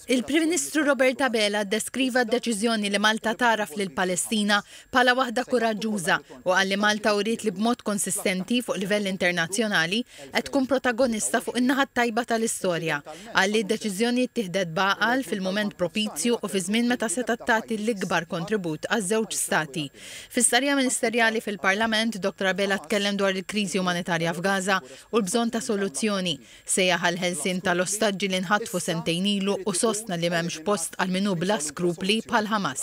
Il-Prim Ministru Roberta Bela deskriva d-deċiżjoni li Malta taraf lil Palestina bħala waħda kuraġġuża u qal li Malta uriet li b'mod konsistenti fuq livell internazzjonali qed tkun protagonista fuq in-naħa tajba tal-istorja. Qal li d-deċiżjoni ttieħdet baqal fil-mument propizju u fi żmien meta seta' tagħti l-ikbar kontribut għaż-żewġ stati. Fis-starija ministerjali fil-Parlament, Dr. Bela tkellem dwar il-kriżi umanitarja f'Gaza u l-bżonn ta' soluzzjoni. Sejjaħ għal ħelsien tal-ostaġġi li nħatfu sentejn ilu u sostna li m'hemmx post għal minu bla skrupli bħal Hamas.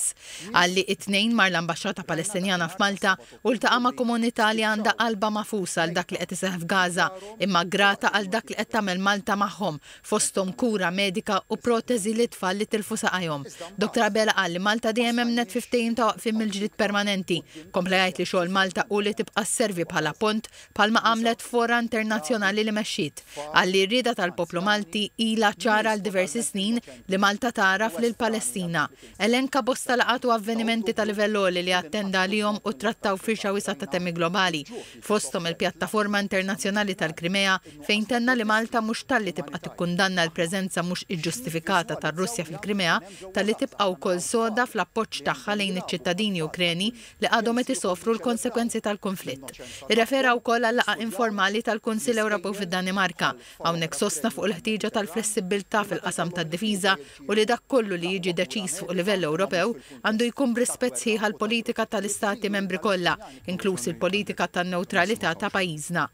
Għalli it-tnejn mar l-Ambaxxata Palestinjana f'Malta u ltaqa' ma' komunità li għandha qalba mafusa għal dak li qed iseħħ f'Gaza, imma grata għal dak li qed tagħmel Malta magħhom fosthom kura medika u proteżi li tfal li tilfu saqajhom. Dr. Bela qal li Malta dejjem hemmnet fi ftehim ta' waqfien mill-ġdid permanenti. Kompla jgħid li xogħol Malta u li tibqa' sservi bħala pont bħalma għamlet fora internazzjonali li mexxiet. Għalli r-rieda tal-poplu Malti ilha ċara għal diversi snin li Malta taraf lil Palestina. Elenka bosta laqat u avvenimenti ta' livell għoli li attenda għalihom u trattaw firxa wiesa ta' temi globali. Fosthom il-pjattaforma internazzjonali tal-Krimea fejn tenna li Malta mhux talli tibqa' tikkundanna l-preżenza mhux iġġustifikata tar-Russja fil-Krimea, talli tibqa' wkoll soda fl-appoġġ tagħha lejn iċ-ċittadini Ukreni li għadhom qed isofru l-konsekwenzi tal-konflitt. Irrefera wkoll għal laqgħa informali tal-Kunsill Ewropew fid-Danimarka. Hawnhekk sostna fuq il-ħtieġa tal-flessibilità fil-qasam tad-difiża u li dak kollu li jiġi deċiż fuq livell Ewropew għandu jkun b'rispett sħiħ għall-politika tal-istati membri kollha, inkluż il-politika tan-newtralità ta' pajjiżna.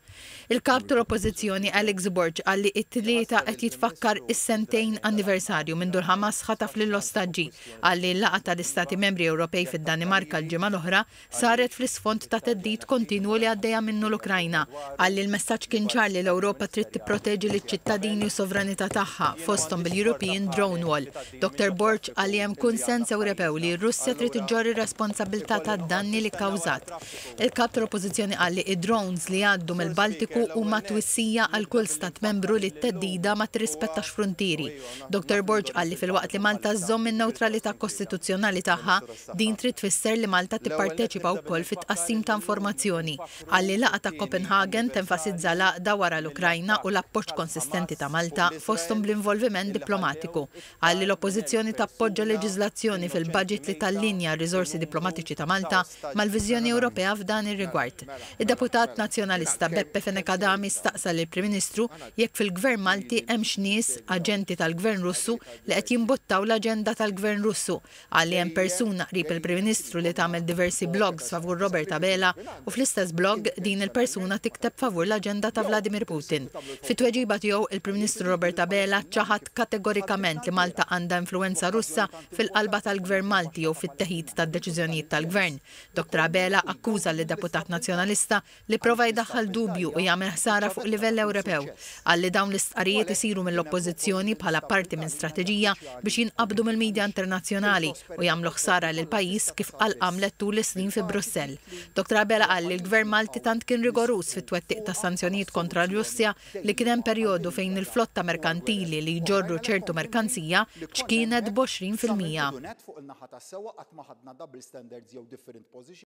Il-kap tal-Oppożizzjoni Alex Borg qal li t-tlieta qed jitfakkar is-sentejn anniversarju minn dur Hamas ħataf lill-ostaġġi qal li l-laqgħa tal-istati membri Ewropej fid-Danimarka l-ġimgħa l-oħra saret fl-isfond ta' teddid kontinwu li għaddejja minnu l-Ukrajna. Qal li l-messaġġ kien ċar li l-Ewropa trid tipproteġi liċ-ċittadini u sovranità tagħha fosthom bil-European Drone Wall. Dr. Borg għal li hemm kunsens Ewropew li r-Russja trid iġġorri r-responsabilità tad-danni li kkawżat. Il-kap tal-Oppożizzjoni qal li id-drones li għaddu mill-Baltiku huma twissija għal kull stat membru li t-teddida ma tirrispettax frontieri. Dr. Borg qal li filwaqt li Malta żżomm in-newtralità kostituzzjonali tagħha, din trid tfisser li Malta tipparteċipa wkoll fit-tqassim ta' informazzjoni. Qal li laqgħa ta' Copenhagen tenfasizza l-għaqda wara l-Ukrajna u l-appoġġ konsistenti ta' Malta fosthom bl-involviment diplomatiku. Qal li l-Oppożizzjoni tappoġġa leġiżlazzjoni fil-budget li tallinja r-riżorsi diplomatiċi ta' Malta mal-viżjoni Ewropea f'dan ir-rigward. Id-deputat nazzjonalista Beppe Fenekadami staqsa lill-Prim Ministru jekk fil-Gvern Malti hemmx nies aġenti tal-Gvern Russu li qed jimbuttaw l-aġenda tal-Gvern Russu. Qal li hemm persuna qrib il-Prim Ministru li tagħmel diversi blogs favur Roberta Bela u fl-istess blog din il-persuna tikteb favur l-aġenda ta' Vladimir Putin. Fit-tweġiba tiegħu il-Prim Ministru Roberta Bela ċaħat kategorikament li Malta għandha influenza Russa fil-qalba tal-Gvern Malti jew fit-teħid tad-deċiżjonijiet tal-Gvern. Dr. Bela akkuża li deputat nazzjonalista li prova jdaħħal dubju u jagħmel ħsara fuq livell Ewropew. Qal li dawn l-istqarrijiet isiru mill-Oppożizzjoni bħala parti minn strateġija biex jinqabdu mill-midja internazzjonali u jagħmlu ħsara lil pajjiż kif qal għamlet tul is-snin fi Brussell. Dr. Bela qal li l-Gvern Malti tant kien rigorus fit-twettiq ta' sanzjonijiet kontra r-Russja li kien hemm perjodu fejn il-flotta merkantili li jġorru ċertu merkanzija ċkienet b'20%.